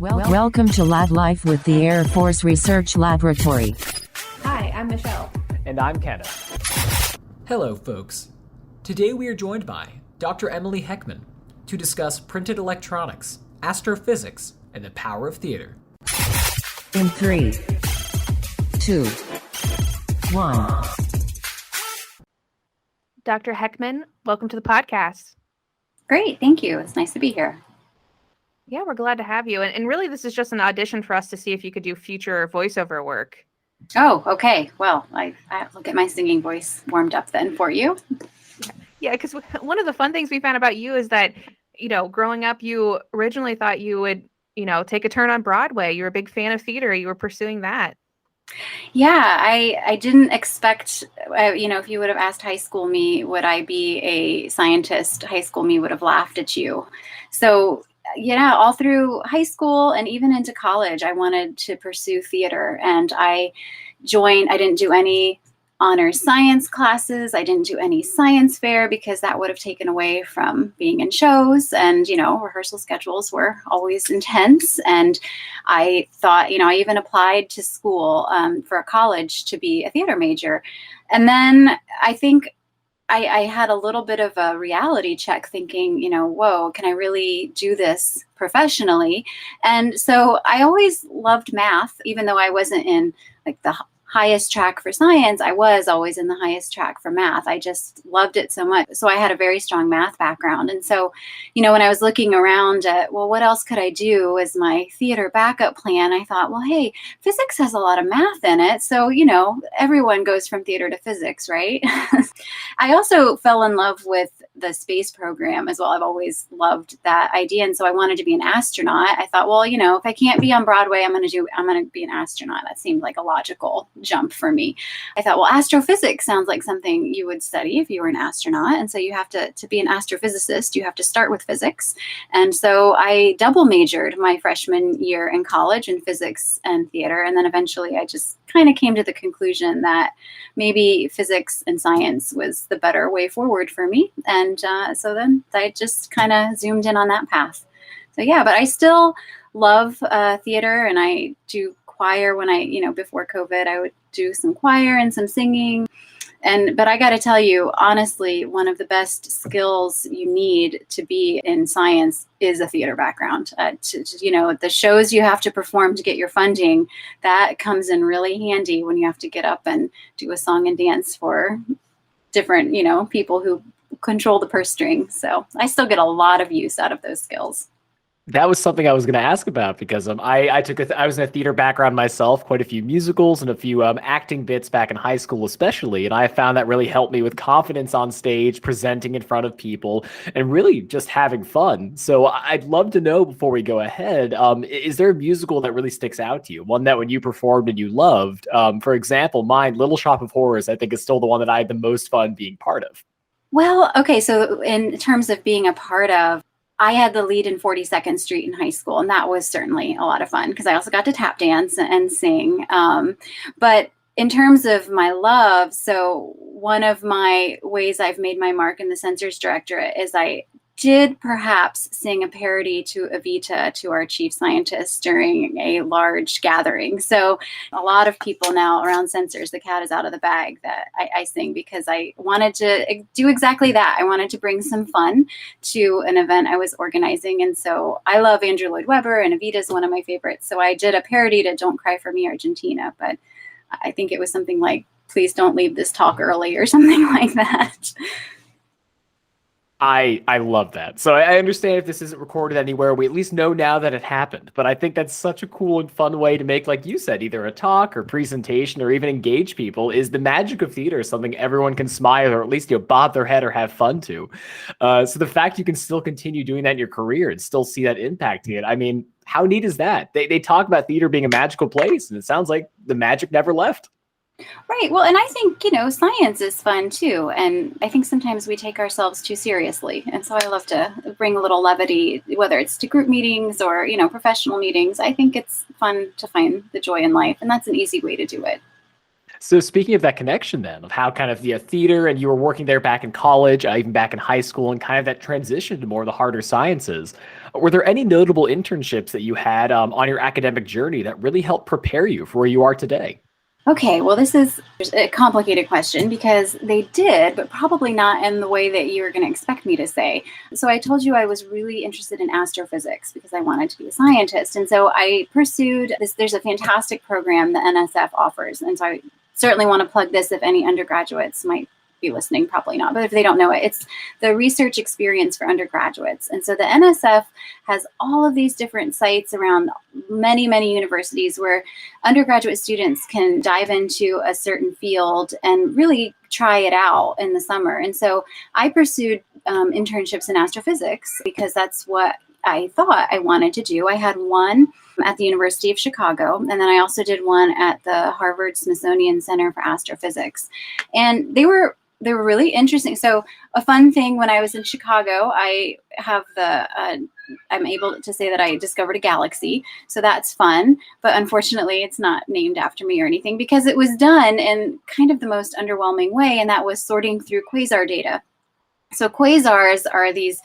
Welcome to Lab Life with the Air Force Research Laboratory. Hi, I'm Michelle. And I'm Kenneth. Hello, folks. Today we are joined by Dr. Emily Heckman to discuss printed electronics, astrophysics, and the power of theater. In 3, 2, 1. Dr. Heckman, welcome to the podcast. Great, thank you. It's nice to be here. Yeah, we're glad to have you. And really, this is just an audition for us to see if you could do future voiceover work. Oh, okay. Well, I'll get my singing voice warmed up then for you. Yeah, because one of the fun things we found about you is that, growing up, you originally thought you would, take a turn on Broadway. You were a big fan of theater. You were pursuing that. Yeah, I didn't expect, if you would have asked high school me, would I be a scientist? High school me would have laughed at you. So, all through high school and even into college, I wanted to pursue theater. And I didn't do any honors science classes. I didn't do any science fair because that would have taken away from being in shows. And, rehearsal schedules were always intense. And I thought, I even applied to school for a college to be a theater major. And then I think I had a little bit of a reality check thinking, whoa, can I really do this professionally? And so I always loved math, even though I wasn't in the highest track for science. I was always in the highest track for math. I just loved it so much. So I had a very strong math background. And so, when I was looking around at, what else could I do as my theater backup plan? I thought, hey, physics has a lot of math in it. So, everyone goes from theater to physics, right? I also fell in love with the space program as well. I've always loved that idea. And so I wanted to be an astronaut. I thought, if I can't be on Broadway, I'm going to be an astronaut. That seemed like a logical jump for me. I thought, astrophysics sounds like something you would study if you were an astronaut. And so you have to be an astrophysicist, you have to start with physics. And so I double majored my freshman year in college in physics and theater. And then eventually I just kind of came to the conclusion that maybe physics and science was the better way forward for me. And so then I just kind of zoomed in on that path. So yeah, but I still love theater, and I do choir when before COVID, I would do some choir and some singing. But I got to tell you, honestly, one of the best skills you need to be in science is a theater background. The shows you have to perform to get your funding, that comes in really handy when you have to get up and do a song and dance for different, people who control the purse string. So I still get a lot of use out of those skills. That was something I was going to ask about because I was in a theater background myself, quite a few musicals and a few acting bits back in high school especially, and I found that really helped me with confidence on stage, presenting in front of people, and really just having fun. So I'd love to know before we go ahead, is there a musical that really sticks out to you, one that when you performed and you loved? For example, mine, Little Shop of Horrors, I think is still the one that I had the most fun being part of. Well, okay, so in terms of being a part of, I had the lead in 42nd Street in high school, and that was certainly a lot of fun because I also got to tap dance and sing. But in terms of my love, so one of my ways I've made my mark in the Censors Directorate is I did perhaps sing a parody to Evita, to our chief scientist, during a large gathering. So a lot of people now around Censors, the cat is out of the bag, that I sing because I wanted to do exactly that. I wanted to bring some fun to an event I was organizing. And so I love Andrew Lloyd Webber, and Evita is one of my favorites. So I did a parody to Don't Cry for Me, Argentina. But I think it was something like, Please Don't Leave This Talk Early, or something like that. I love that. So I understand if this isn't recorded anywhere, we at least know now that it happened. But I think that's such a cool and fun way to make, like you said, either a talk or presentation or even engage people. Is the magic of theater something everyone can smile or at least bob their head or have fun to? So the fact you can still continue doing that in your career and still see that impacting it, I mean, how neat is that? They talk about theater being a magical place, and it sounds like the magic never left. Right. Well, and I think, science is fun too. And I think sometimes we take ourselves too seriously. And so I love to bring a little levity, whether it's to group meetings or, professional meetings. I think it's fun to find the joy in life. And that's an easy way to do it. So speaking of that connection then, of how kind of the theater and you were working there back in college, even back in high school, and kind of that transition to more of the harder sciences, were there any notable internships that you had on your academic journey that really helped prepare you for where you are today? Okay, well, this is a complicated question because they did, but probably not in the way that you're going to expect me to say. So I told you I was really interested in astrophysics because I wanted to be a scientist. And so I pursued this. There's a fantastic program the NSF offers. And so I certainly want to plug this if any undergraduates might be listening, probably not, but if they don't know it, it's the research experience for undergraduates. And so the NSF has all of these different sites around many, many universities where undergraduate students can dive into a certain field and really try it out in the summer. And so I pursued internships in astrophysics because that's what I thought I wanted to do. I had one at the University of Chicago, and then I also did one at the Harvard Smithsonian Center for Astrophysics. And they were really interesting. So a fun thing when I was in Chicago, I have I'm able to say that I discovered a galaxy. So that's fun. But unfortunately, it's not named after me or anything because it was done in kind of the most underwhelming way. And that was sorting through quasar data. So quasars are these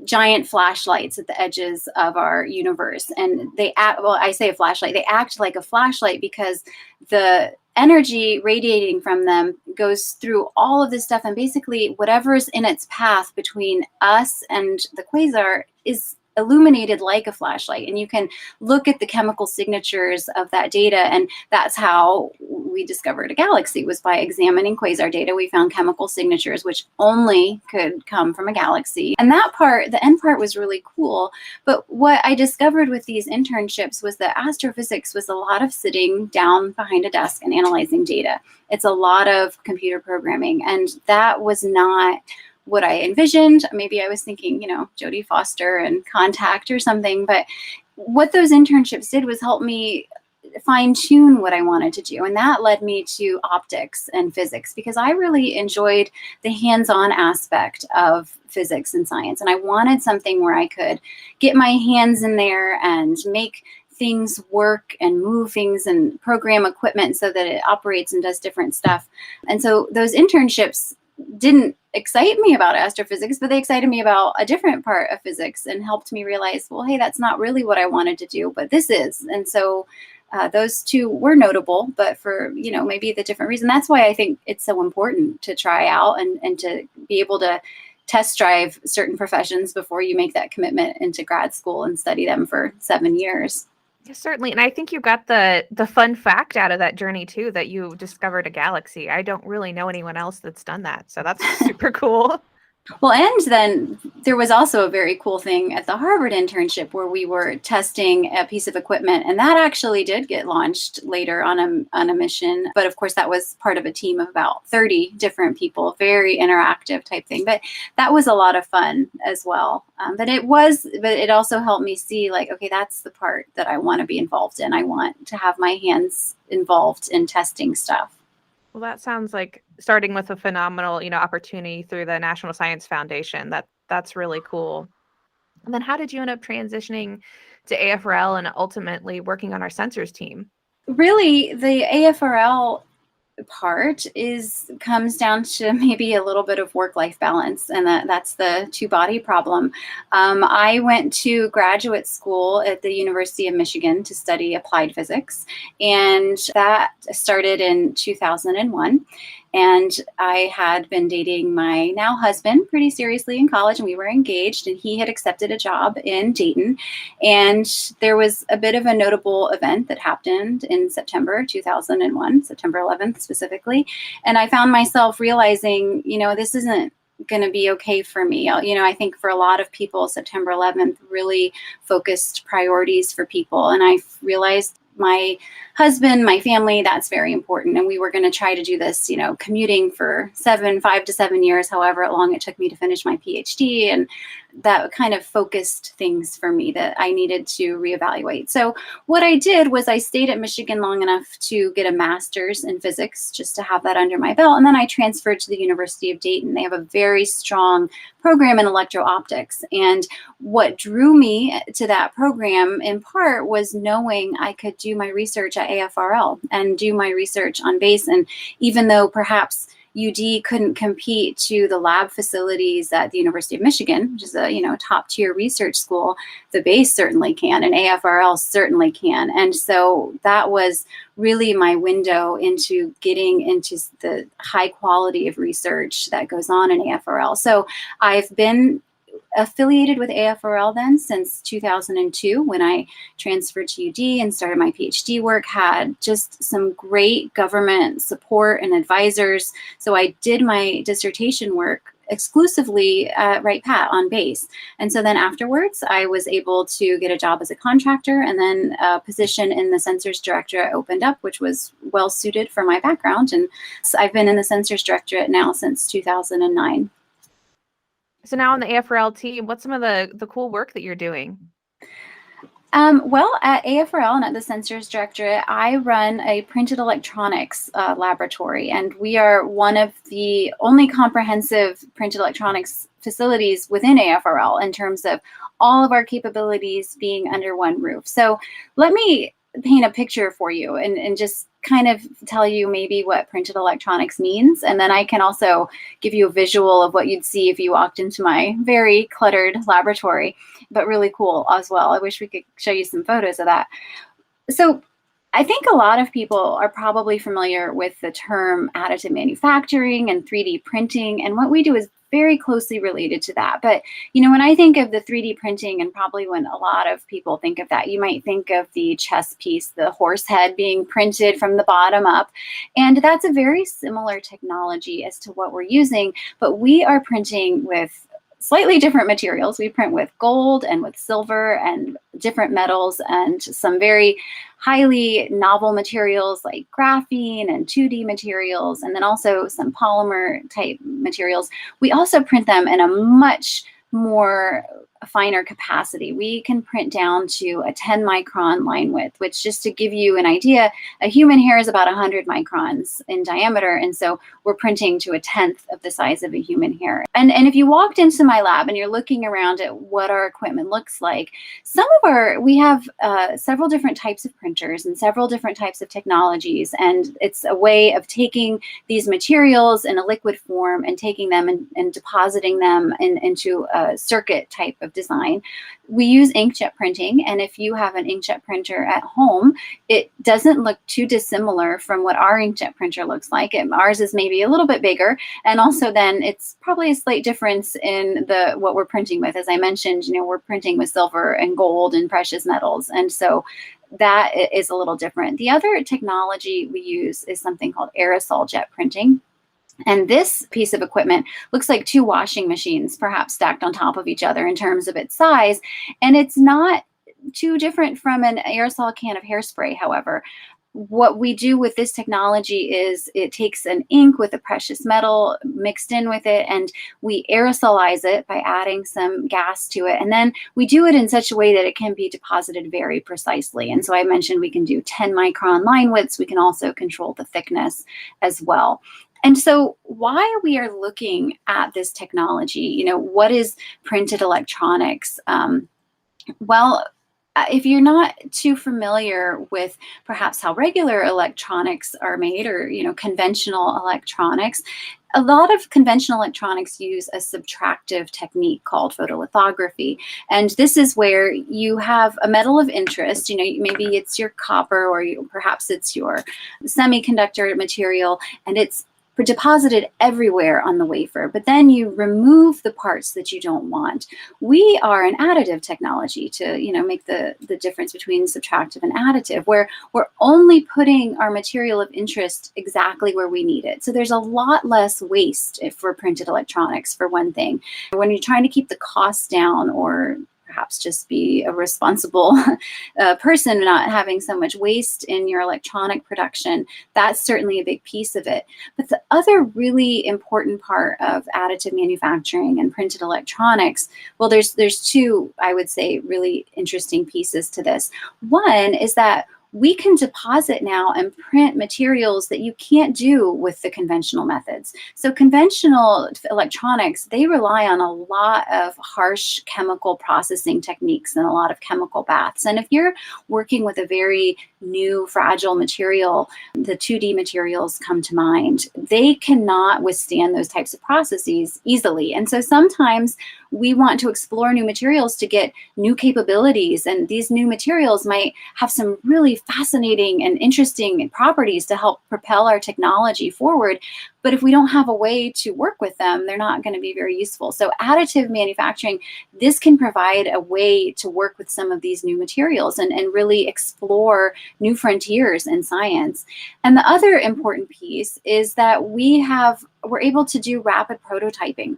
giant flashlights at the edges of our universe. And they act, well, I say a flashlight, they act like a flashlight because the energy radiating from them goes through all of this stuff. And basically whatever's in its path between us and the quasar is illuminated like a flashlight. And you can look at the chemical signatures of that data. And that's how we discovered a galaxy, was by examining quasar data. We found chemical signatures, which only could come from a galaxy. And that part, the end part, was really cool. But what I discovered with these internships was that astrophysics was a lot of sitting down behind a desk and analyzing data. It's a lot of computer programming. And that was not what I envisioned. Maybe I was thinking, Jodie Foster and Contact or something. But what those internships did was help me fine tune what I wanted to do. And that led me to optics and physics because I really enjoyed the hands-on aspect of physics and science. And I wanted something where I could get my hands in there and make things work and move things and program equipment so that it operates and does different stuff. And so those internships didn't excite me about astrophysics, but they excited me about a different part of physics and helped me realize, well, hey, that's not really what I wanted to do, but this is. And so those two were notable, but for, maybe the different reason. That's why I think it's so important to try out and to be able to test drive certain professions before you make that commitment into grad school and study them for 7 years. Yeah, certainly. And I think you got the fun fact out of that journey too, that you discovered a galaxy. I don't really know anyone else that's done that. So that's super cool. Well, and then there was also a very cool thing at the Harvard internship where we were testing a piece of equipment, and that actually did get launched later on a mission. But of course, that was part of a team of about 30 different people, very interactive type thing. But that was a lot of fun as well. But it also helped me see, like, okay, that's the part that I want to be involved in. I want to have my hands involved in testing stuff. Well, that sounds like starting with a phenomenal, opportunity through the National Science Foundation. That's really cool. And then how did you end up transitioning to AFRL and ultimately working on our sensors team? Really, the AFRL part comes down to maybe a little bit of work-life balance, and that's the two-body problem. I went to graduate school at the University of Michigan to study applied physics, and that started in 2001. And I had been dating my now husband pretty seriously in college, and we were engaged, and he had accepted a job in Dayton. And there was a bit of a notable event that happened in September 2001, September 11th specifically. And I found myself realizing, this isn't going to be okay for me. I think for a lot of people, September 11th really focused priorities for people. And I realized my husband, my family, that's very important. And we were going to try to do this, commuting for 5 to 7 years, however long it took me to finish my PhD. And that kind of focused things for me that I needed to reevaluate. So what I did was I stayed at Michigan long enough to get a master's in physics, just to have that under my belt. And then I transferred to the University of Dayton. They have a very strong program in electro-optics. And what drew me to that program in part was knowing I could do my research at AFRL and do my research on base. And even though perhaps UD couldn't compete to the lab facilities at the University of Michigan, which is a top tier research school, the base certainly can, and AFRL certainly can. And so that was really my window into getting into the high quality of research that goes on in AFRL. So I've been affiliated with AFRL then since 2002 when I transferred to UD and started my PhD work, had just some great government support and advisors. So I did my dissertation work exclusively at Wright Pat on base. And so then afterwards, I was able to get a job as a contractor, and then a position in the Sensors Directorate opened up, which was well suited for my background. And so I've been in the Sensors Directorate now since 2009. So now on the AFRL team, what's some of the cool work that you're doing? Well, at AFRL and at the Sensors Directorate, I run a printed electronics laboratory, and we are one of the only comprehensive printed electronics facilities within AFRL in terms of all of our capabilities being under one roof. So let me paint a picture for you and just kind of tell you maybe what printed electronics means. And then I can also give you a visual of what you'd see if you walked into my very cluttered laboratory, but really cool as well. I wish we could show you some photos of that. So I think a lot of people are probably familiar with the term additive manufacturing and 3D printing, and what we do is very closely related to that. But, when I think of the 3D printing, and probably when a lot of people think of that, you might think of the chess piece, the horse head being printed from the bottom up. And that's a very similar technology as to what we're using, but we are printing with slightly different materials. We print with gold and with silver and different metals and some very highly novel materials like graphene and 2D materials, and then also some polymer type materials. We also print them in a much more finer capacity. We can print down to a 10 micron line width, which, just to give you an idea, a human hair is about 100 microns in diameter. And so we're printing to a 10th of the size of a human hair. And if you walked into my lab and you're looking around at what our equipment looks like, we have several different types of printers and several different types of technologies. And it's a way of taking these materials in a liquid form and taking them and depositing them into a circuit type of design. We use inkjet printing, and if you have an inkjet printer at home, it doesn't look too dissimilar from what our inkjet printer looks like. Ours is maybe a little bit bigger, and also then it's probably a slight difference in what we're printing with. As I mentioned, we're printing with silver and gold and precious metals, and so that is a little different. The other technology we use is something called aerosol jet printing. And this piece of equipment looks like two washing machines, perhaps stacked on top of each other in terms of its size. And it's not too different from an aerosol can of hairspray, however. What we do with this technology is it takes an ink with a precious metal mixed in with it, and we aerosolize it by adding some gas to it. And then we do it in such a way that it can be deposited very precisely. And so I mentioned we can do 10 micron line widths. We can also control the thickness as well. And so why we are looking at this technology, what is printed electronics? Well, if you're not too familiar with perhaps how regular electronics are made, or, conventional electronics, a lot of conventional electronics use a subtractive technique called photolithography. And this is where you have a metal of interest, maybe it's your copper, or perhaps it's your semiconductor material, and it's deposited everywhere on the wafer, but then you remove the parts that you don't want. We are an additive technology to, make the difference between subtractive and additive, where we're only putting our material of interest exactly where we need it. So there's a lot less waste for printed electronics, for one thing. When you're trying to keep the costs down, or perhaps just be a responsible person, not having so much waste in your electronic production. That's certainly a big piece of it. But the other really important part of additive manufacturing and printed electronics, well, there's two, I would say, really interesting pieces to this. One is that we can deposit now and print materials that you can't do with the conventional methods. So conventional electronics, they rely on a lot of harsh chemical processing techniques and a lot of chemical baths. And if you're working with a very new, fragile material, the 2D materials come to mind, they cannot withstand those types of processes easily. And so sometimes we want to explore new materials to get new capabilities, and these new materials might have some really fascinating and interesting properties to help propel our technology forward. But if we don't have a way to work with them, they're not going to be very useful. So additive manufacturing, this can provide a way to work with some of these new materials and really explore new frontiers in science. And the other important piece is that we're able to do rapid prototyping.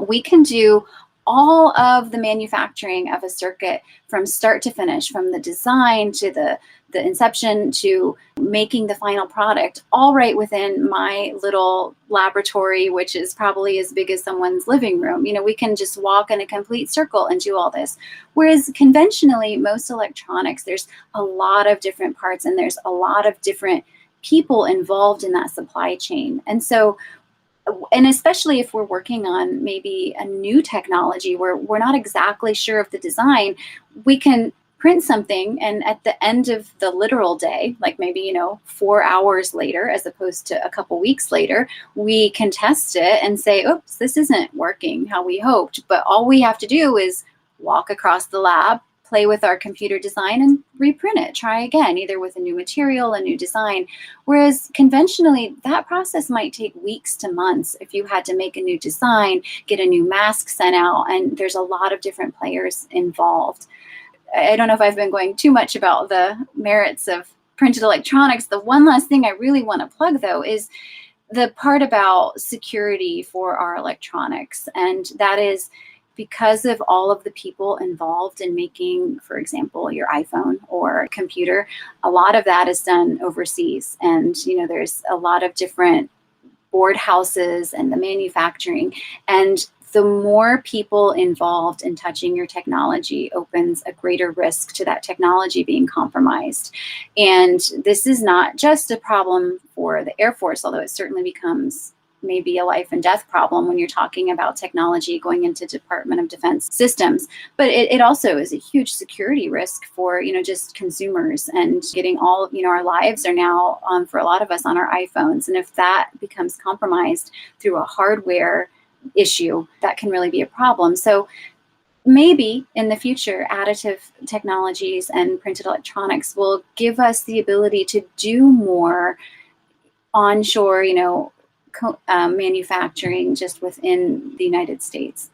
We can do all of the manufacturing of a circuit from start to finish, from the design to the inception to making the final product, all right within my little laboratory, which is probably as big as someone's living room. You know, we can just walk in a complete circle and do all this. Whereas conventionally, most electronics, there's a lot of different parts and there's a lot of different people involved in that supply chain. And so, and especially if we're working on maybe a new technology where we're not exactly sure of the design, we can print something and at the end of the literal day, like maybe, 4 hours later, as opposed to a couple weeks later, we can test it and say, oops, this isn't working how we hoped. But all we have to do is walk across the lab, play with our computer design and reprint it, try again, either with a new material, a new design. Whereas conventionally, that process might take weeks to months if you had to make a new design, get a new mask sent out, and there's a lot of different players involved. I don't know if I've been going too much about the merits of printed electronics. The one last thing I really want to plug, though, is the part about security for our electronics. And that is because of all of the people involved in making, for example, your iPhone or computer, a lot of that is done overseas. And, there's a lot of different board houses and the manufacturing. And the more people involved in touching your technology opens a greater risk to that technology being compromised. And this is not just a problem for the Air Force, although it certainly becomes maybe a life and death problem when you're talking about technology going into Department of Defense systems. But it also is a huge security risk for, just consumers and getting all, our lives are now, for a lot of us, on our iPhones. And if that becomes compromised through a hardware issue, that can really be a problem. So maybe in the future, additive technologies and printed electronics will give us the ability to do more onshore, manufacturing just within the United States.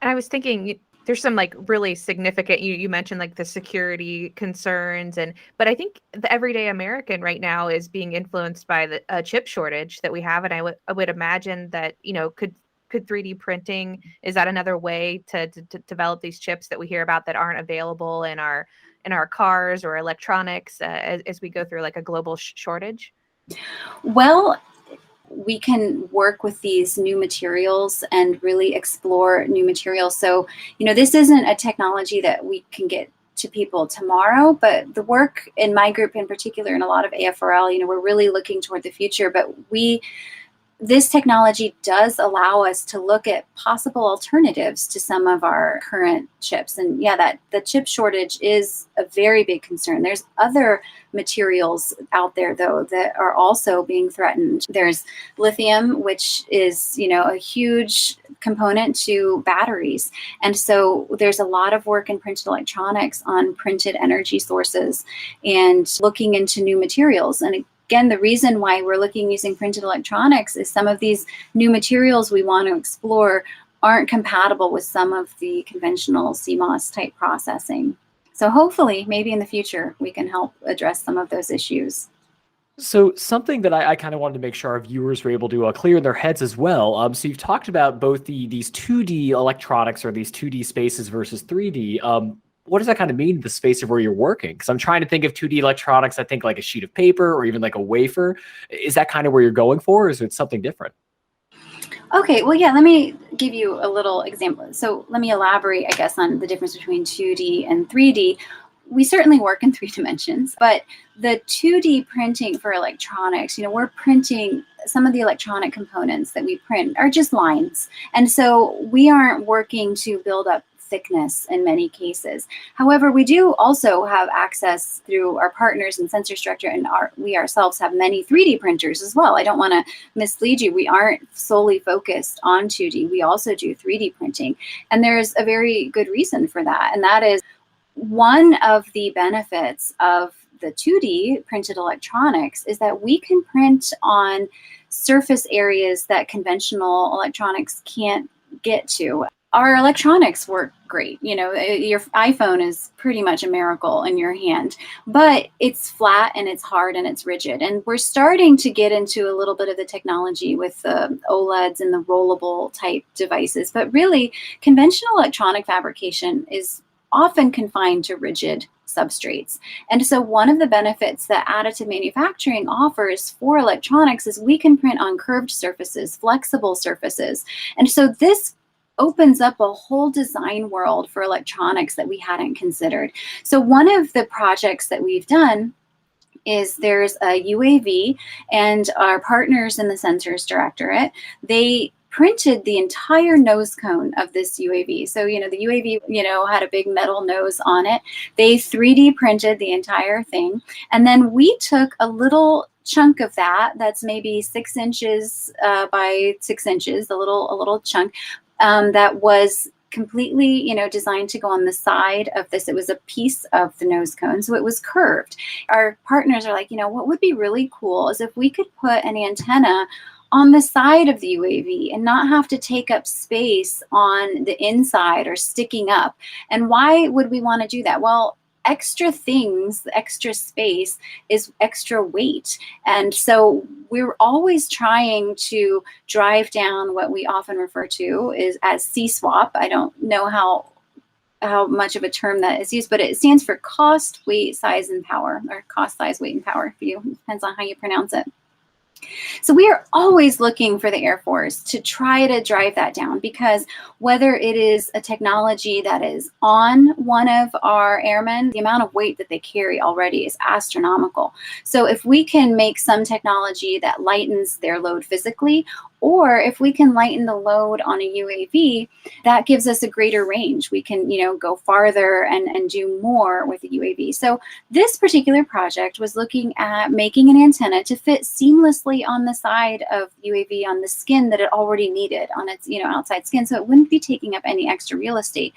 And I was thinking there's some really significant, you mentioned the security concerns, but I think the everyday American right now is being influenced by the chip shortage that we have. And I would imagine that, could 3D printing, is that another way to develop these chips that we hear about that aren't available in our cars or electronics as we go through a global shortage? Well, we can work with these new materials and really explore new materials. So, this isn't a technology that we can get to people tomorrow, but the work in my group in particular, and a lot of AFRL, we're really looking toward the future, but this technology does allow us to look at possible alternatives to some of our current chips. And that the chip shortage is a very big concern. There's other materials out there, though, that are also being threatened. There's lithium, which is, a huge component to batteries. And so there's a lot of work in printed electronics on printed energy sources and looking into new materials. And again, the reason why we're looking using printed electronics is some of these new materials we want to explore aren't compatible with some of the conventional CMOS type processing. So hopefully, maybe in the future, we can help address some of those issues. So something that I kind of wanted to make sure our viewers were able to clear in their heads as well. So you've talked about both these 2D electronics or these 2D spaces versus 3D. What does that kind of mean, the space of where you're working? Because I'm trying to think of 2D electronics, I think like a sheet of paper or even like a wafer. Is that kind of where you're going for, or is it something different? Okay, well, yeah, let me give you a little example. So let me elaborate, I guess, on the difference between 2D and 3D. We certainly work in 3 dimensions, but the 2D printing for electronics, we're printing some of the electronic components that we print are just lines. And so we aren't working to build up thickness in many cases. However, we do also have access through our partners in Sensor Structure, and we ourselves have many 3D printers as well. I don't want to mislead you. We aren't solely focused on 2D. We also do 3D printing. And there's a very good reason for that. And that is one of the benefits of the 2D printed electronics is that we can print on surface areas that conventional electronics can't get to. Our electronics work great. Your iPhone is pretty much a miracle in your hand, but it's flat and it's hard and it's rigid. And we're starting to get into a little bit of the technology with the OLEDs and the rollable type devices. But really, conventional electronic fabrication is often confined to rigid substrates. And so one of the benefits that additive manufacturing offers for electronics is we can print on curved surfaces, flexible surfaces. And so this opens up a whole design world for electronics that we hadn't considered. So one of the projects that we've done is there's a UAV, and our partners in the Sensors Directorate, they printed the entire nose cone of this UAV. So, the UAV, had a big metal nose on it. They 3D printed the entire thing. And then we took a little chunk of that's maybe 6 inches by 6 inches, a little chunk that was completely, designed to go on the side of this. It was a piece of the nose cone, so it was curved. Our partners are like, what would be really cool is if we could put an antenna on the side of the UAV and not have to take up space on the inside or sticking up. And why would we want to do that? Well, extra things, extra space is extra weight. And so we're always trying to drive down what we often refer to as C-swap. I don't know how much of a term that is used, but it stands for cost, weight, size, and power, or cost, size, weight, and power for you. It depends on how you pronounce it. So we are always looking for the Air Force to try to drive that down, because whether it is a technology that is on one of our airmen, the amount of weight that they carry already is astronomical. So if we can make some technology that lightens their load physically, or if we can lighten the load on a UAV, that gives us a greater range. We can, go farther and do more with the UAV. So this particular project was looking at making an antenna to fit seamlessly on the side of UAV on the skin that it already needed on its, outside skin. So it wouldn't be taking up any extra real estate.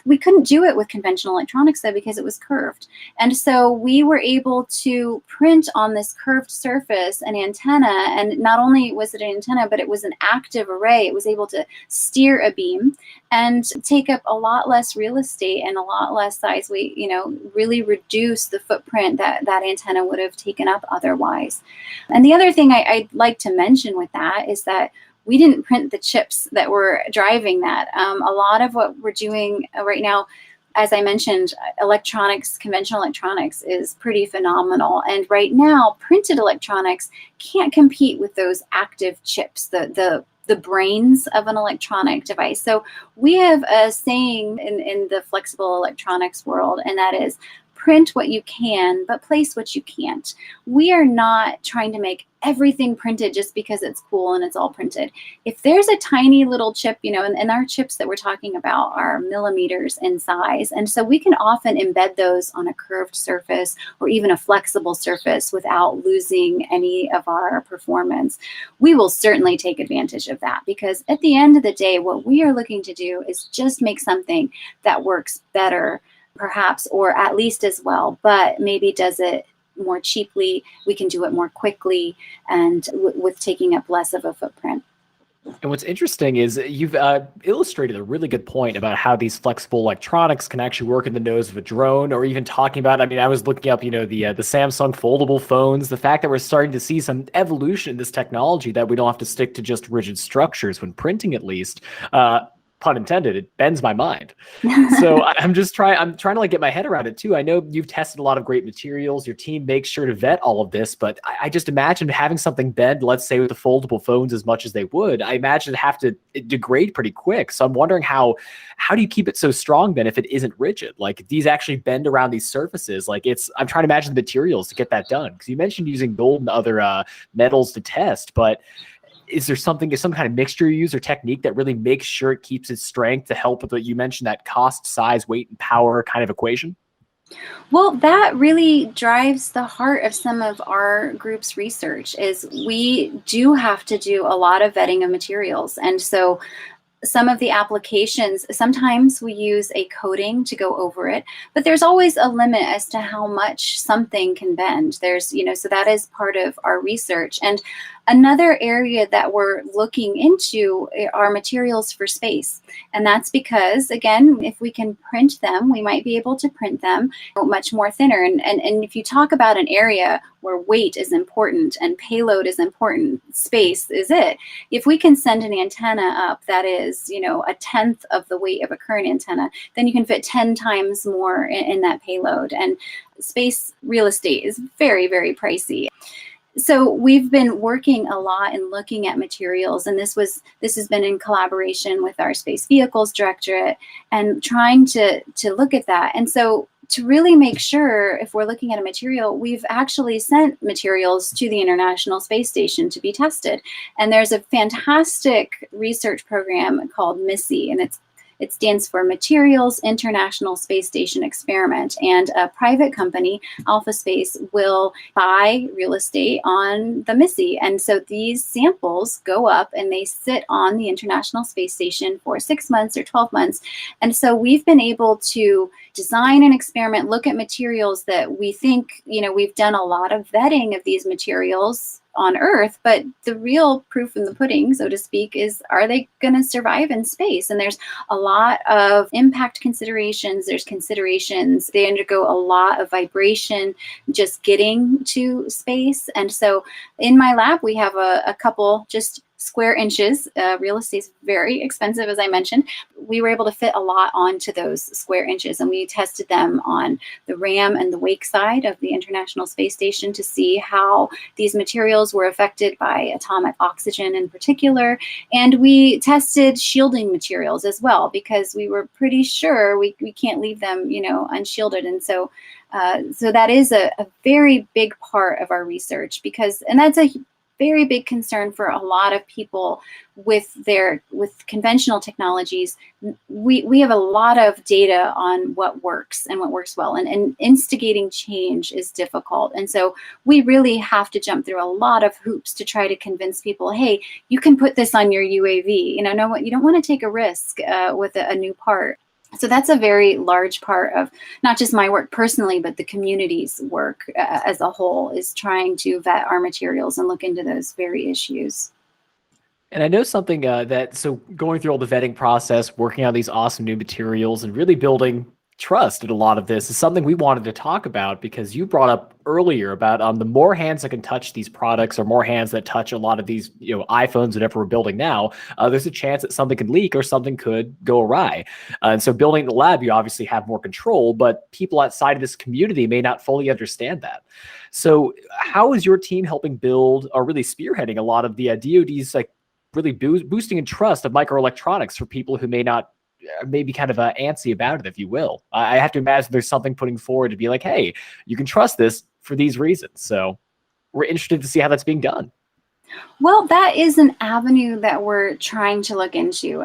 We couldn't do it with conventional electronics though, because it was curved. And so we were able to print on this curved surface an antenna. And not only was it an antenna, but it was an active array. It was able to steer a beam and take up a lot less real estate and a lot less size weight, really reduce the footprint that antenna would have taken up otherwise. And the other thing I'd like to mention with that is that we didn't print the chips that were driving that. A lot of what we're doing right now, as I mentioned, conventional electronics is pretty phenomenal. And right now, printed electronics can't compete with those active chips, the brains of an electronic device. So we have a saying in the flexible electronics world, and that is, print what you can, but place what you can't. We are not trying to make everything printed just because it's cool and it's all printed. If there's a tiny little chip, and our chips that we're talking about are millimeters in size. And so we can often embed those on a curved surface or even a flexible surface without losing any of our performance. We will certainly take advantage of that, because at the end of the day, what we are looking to do is just make something that works better, perhaps, or at least as well, but maybe does it more cheaply. We can do it more quickly and with taking up less of a footprint. And what's interesting is you've illustrated a really good point about how these flexible electronics can actually work in the nose of a drone, or even talking about, I mean, I was looking up, the Samsung foldable phones, the fact that we're starting to see some evolution in this technology, that we don't have to stick to just rigid structures when printing, at least. Pun intended, it bends my mind. So I'm trying to like get my head around it too. I know you've tested a lot of great materials. Your team makes sure to vet all of this, but I just imagine having something bend, let's say with the foldable phones as much as they would, I imagine it'd have to degrade pretty quick. So I'm wondering how do you keep it so strong then if it isn't rigid? Like these actually bend around these surfaces. I'm trying to imagine the materials to get that done. Because you mentioned using gold and other metals to test, but is there some kind of mixture you use or technique that really makes sure it keeps its strength to help with what you mentioned, that cost, size, weight, and power kind of equation? Well, that really drives the heart of some of our group's research is we do have to do a lot of vetting of materials. And so some of the applications, sometimes we use a coating to go over it, but there's always a limit as to how much something can bend. So that is part of our research. And another area that we're looking into are materials for space. And that's because, again, if we can print them, we might be able to print them much more thinner. And if you talk about an area where weight is important and payload is important, space is it. If we can send an antenna up that is, a tenth of the weight of a current antenna, then you can fit 10 times more in that payload. And space real estate is very, very pricey. So we've been working a lot and looking at materials, and this has been in collaboration with our Space Vehicles Directorate and trying to look at that. And so to really make sure if we're looking at a material, we've actually sent materials to the International Space Station to be tested. And there's a fantastic research program called MISSI, and it stands for Materials International Space Station Experiment. And a private company, Alpha Space, will buy real estate on the MISSI. And so these samples go up and they sit on the International Space Station for 6 months or 12 months. And so we've been able to design an experiment, look at materials that we think, we've done a lot of vetting of these materials on Earth, but the real proof in the pudding, so to speak, is are they going to survive in space? And there's a lot of impact considerations. There's considerations. They undergo a lot of vibration just getting to space. And so in my lab, we have a couple just square inches. Real estate is very expensive, as I mentioned. We were able to fit a lot onto those square inches, and we tested them on the RAM and the wake side of the International Space Station to see how these materials were affected by atomic oxygen in particular. And we tested shielding materials as well, because we were pretty sure we can't leave them, unshielded. And so that is a very big part of our research, and that's a very big concern for a lot of people with conventional technologies. We have a lot of data on what works and what works well, and instigating change is difficult. And so we really have to jump through a lot of hoops to try to convince people, hey, you can put this on your UAV. No, you don't want to take a risk with a new part. So that's a very large part of not just my work personally, but the community's work as a whole, is trying to vet our materials and look into those very issues. And I know something so going through all the vetting process, working on these awesome new materials, and really building trust in a lot of this is something we wanted to talk about, because you brought up earlier about the more hands that can touch these products, or more hands that touch a lot of these iPhones, whatever we're building now, there's a chance that something could leak or something could go awry. And so building the lab, you obviously have more control, but people outside of this community may not fully understand that. So how is your team helping build, or really spearheading a lot of the DoD's really boosting in trust of microelectronics for people who may not, maybe kind of antsy about it, if you will? I have to imagine there's something putting forward to be like, hey, you can trust this for these reasons. So we're interested to see how that's being done. Well, that is an avenue that we're trying to look into.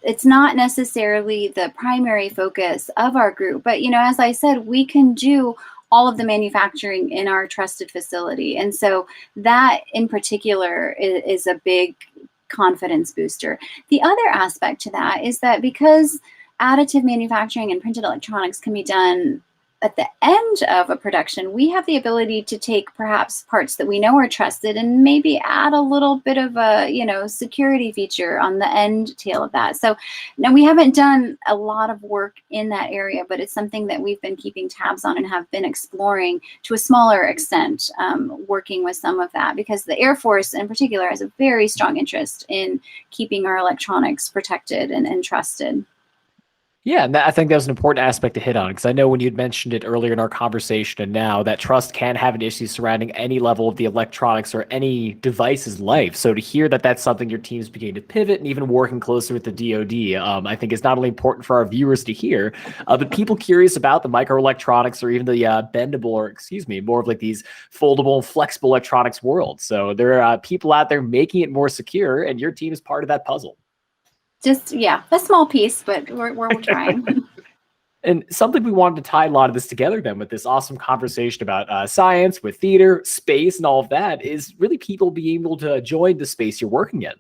It's not necessarily the primary focus of our group, but as I said, we can do all of the manufacturing in our trusted facility. And so that in particular is a big confidence booster. The other aspect to that is that because additive manufacturing and printed electronics can be done at the end of a production, we have the ability to take perhaps parts that we know are trusted and maybe add a little bit of a, security feature on the end tail of that. So now we haven't done a lot of work in that area, but it's something that we've been keeping tabs on and have been exploring to a smaller extent, working with some of that, because the Air Force in particular has a very strong interest in keeping our electronics protected and trusted. Yeah, and I think that was an important aspect to hit on, because I know when you'd mentioned it earlier in our conversation and now, that trust can have an issue surrounding any level of the electronics or any device's life. So to hear that that's something your team's beginning to pivot and even working closer with the DoD, I think is not only important for our viewers to hear, but people curious about the microelectronics or even the bendable, or more of like these foldable and flexible electronics world. So there are people out there making it more secure, and your team is part of that puzzle. Just, a small piece, but we're trying. And something we wanted to tie a lot of this together then with this awesome conversation about science, with theater, space, and all of that, is really people being able to join the space you're working in.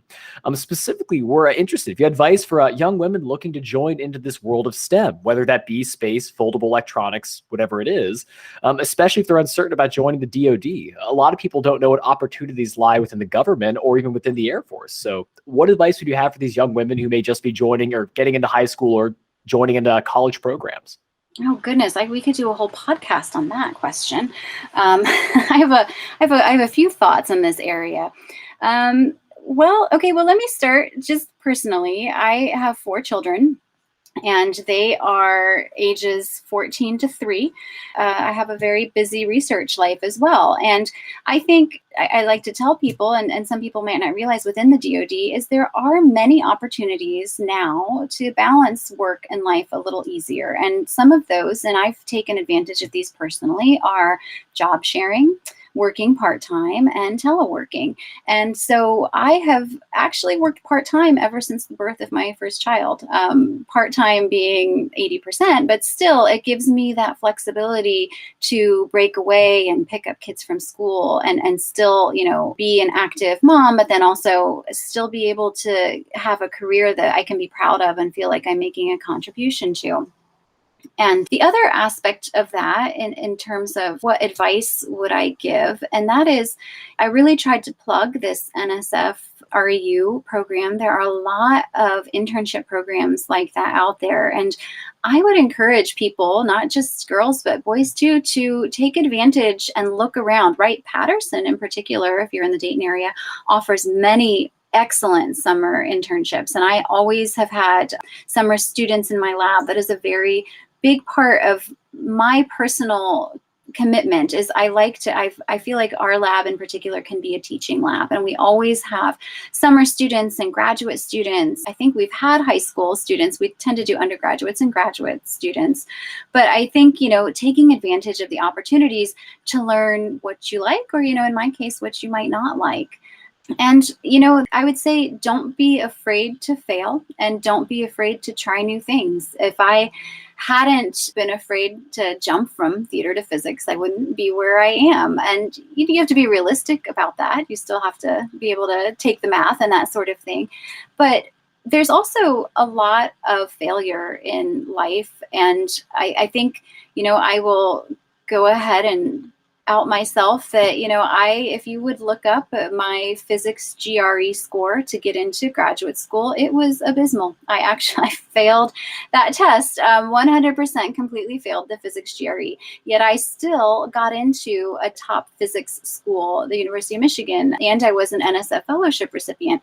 Specifically, we're interested if you had advice for young women looking to join into this world of STEM, whether that be space, foldable electronics, whatever it is, especially if they're uncertain about joining the DoD. A lot of people don't know what opportunities lie within the government or even within the Air Force. So what advice would you have for these young women who may just be joining or getting into high school or joining into college programs? Oh goodness, we could do a whole podcast on that question. I have a few thoughts on this area. Well, let me start just personally. I have 4 children, and they are ages 14 to 3. I have a very busy research life as well. And I think I like to tell people, and some people might not realize within the DoD, is there are many opportunities now to balance work and life a little easier. And some of those, and I've taken advantage of these personally, are job sharing, working part-time, and teleworking. And so I have actually worked part-time ever since the birth of my first child, part-time being 80%, but still it gives me that flexibility to break away and pick up kids from school and still, be an active mom, but then also still be able to have a career that I can be proud of and feel like I'm making a contribution to. And the other aspect of that in terms of what advice would I give, and that is I really tried to plug this NSF REU program. There are a lot of internship programs like that out there. And I would encourage people, not just girls, but boys too, to take advantage and look around. Wright-Patterson in particular, if you're in the Dayton area, offers many excellent summer internships. And I always have had summer students in my lab. That is a very big part of my personal commitment. Is I feel like our lab in particular can be a teaching lab, and we always have summer students and graduate students. I think we've had high school students. We tend to do undergraduates and graduate students, but I think, taking advantage of the opportunities to learn what you like, or, in my case, what you might not like. And, I would say don't be afraid to fail, and don't be afraid to try new things. If I hadn't been afraid to jump from theater to physics, I wouldn't be where I am. And you have to be realistic about that. You still have to be able to take the math and that sort of thing. But there's also a lot of failure in life. And I think, I will go ahead and out myself that, if you would look up my physics GRE score to get into graduate school, it was abysmal. I failed that test, 100% completely failed the physics GRE. Yet I still got into a top physics school, the University of Michigan, and I was an NSF fellowship recipient.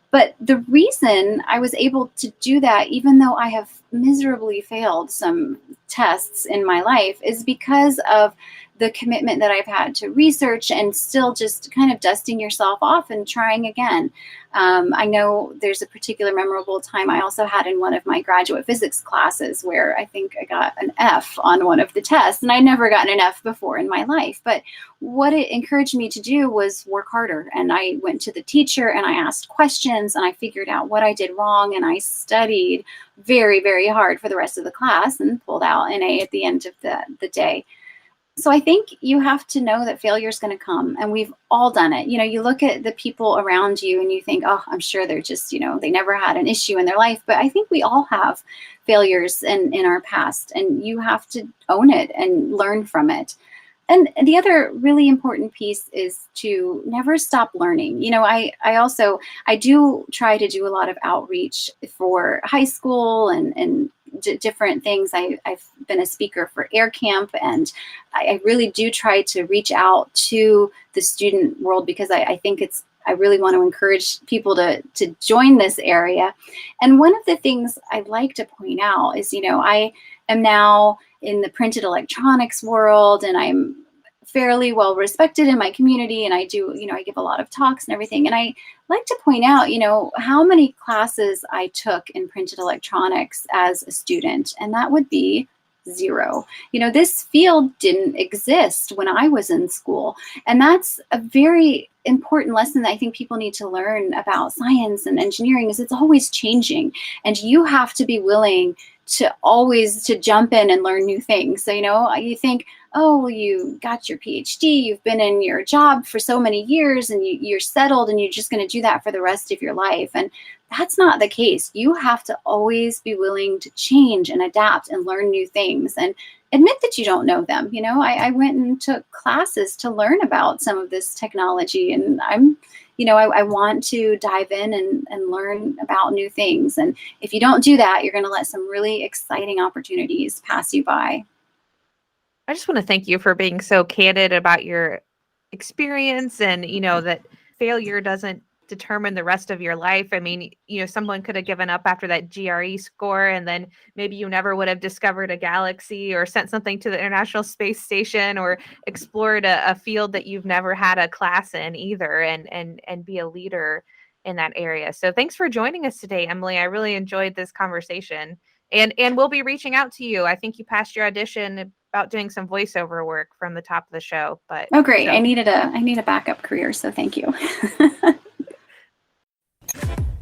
But the reason I was able to do that, even though I have miserably failed some tests in my life, is because of the commitment that I've had to research and still just kind of dusting yourself off and trying again. I know there's a particular memorable time I also had in one of my graduate physics classes where I think I got an F on one of the tests, and I'd never gotten an F before in my life. But what it encouraged me to do was work harder. And I went to the teacher and I asked questions and I figured out what I did wrong, and I studied very, very hard for the rest of the class and pulled out an A at the end of the day. So I think you have to know that failure is going to come, and we've all done it. You look at the people around you and you think, oh, I'm sure they're just, they never had an issue in their life. But I think we all have failures in our past, and you have to own it and learn from it. And the other really important piece is to never stop learning. I do try to do a lot of outreach for high school and different things. I've been a speaker for Air Camp, and I really do try to reach out to the student world, because I think I really want to encourage people to join this area. And one of the things I'd like to point out is, I am now in the printed electronics world, and I'm fairly well respected in my community, and I do, I give a lot of talks and everything. And I like to point out, how many classes I took in printed electronics as a student, and that would be 0. This field didn't exist when I was in school. And that's a very important lesson that I think people need to learn about science and engineering, is it's always changing, and you have to be willing to always to jump in and learn new things. So, you think, oh, well, you got your PhD, you've been in your job for so many years, and you're settled, and you're just going to do that for the rest of your life. And that's not the case. You have to always be willing to change and adapt and learn new things, and admit that you don't know them. I went and took classes to learn about some of this technology, and I want to dive in and learn about new things. And if you don't do that, you're going to let some really exciting opportunities pass you by. I just want to thank you for being so candid about your experience, and, that failure doesn't determine the rest of your life. I mean, someone could have given up after that GRE score, and then maybe you never would have discovered a galaxy or sent something to the International Space Station or explored a field that you've never had a class in either, and be a leader in that area. So thanks for joining us today, Emily. I really enjoyed this conversation, and we'll be reaching out to you. I think you passed your audition about doing some voiceover work from the top of the show. But oh, great. I need a backup career, so thank you.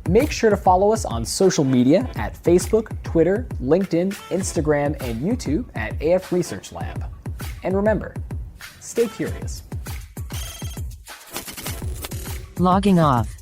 Make sure to follow us on social media at Facebook, Twitter, LinkedIn, Instagram, and YouTube at AF Research Lab. And remember, stay curious. Logging off.